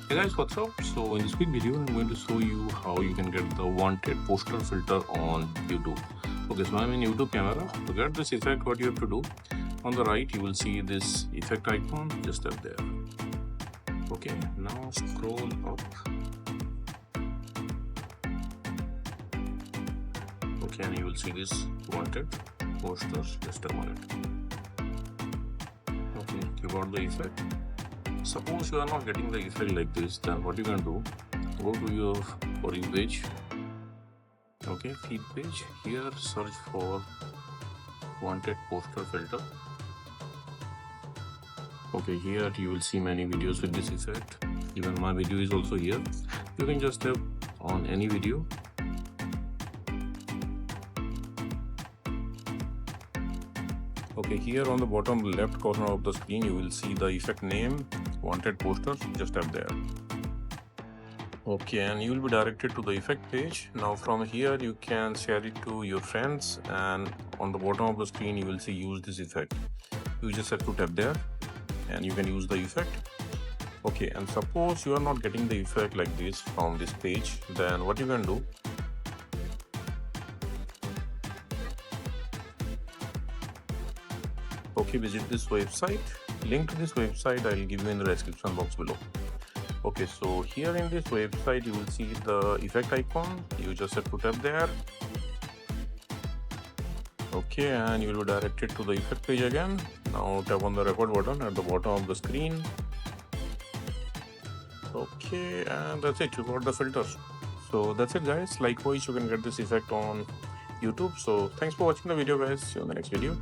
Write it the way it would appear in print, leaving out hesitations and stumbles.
Hey guys, what's up? So in this quick video, I'm going to show you how you can get the wanted poster filter on YouTube. Okay, so I'm in YouTube camera. To get this effect, what you have to do, on the right, you will see this effect icon just up there. Okay, now scroll up. Okay, and you will see this wanted posters, just a minute. Okay, you got the effect. Suppose you are not getting the effect like this, then what you can do, go to your For You page. Okay, feed page. Here search for wanted poster filter. Okay, here you will see many videos with this effect. Even my video is also here. You can just tap on any video. Okay, here on the bottom left corner of the screen, you will see the effect name, wanted posters, just tap there. Okay, and you will be directed to the effect page. Now from here, you can share it to your friends, and on the bottom of the screen, you will see use this effect. You just have to tap there and you can use the effect. Okay, and suppose you are not getting the effect like this from this page, then what you can do, okay, visit this website. Link to this website I'll give you in the description box below. Okay, so here in this website you will see the effect icon. You just have to tap there. Okay, and you will be directed to the effect page again. Now tap on the record button at the bottom of the screen. Okay, and that's it, you got the filters. So that's it guys. Likewise, you can get this effect on YouTube. So thanks for watching the video guys. See you in the next video.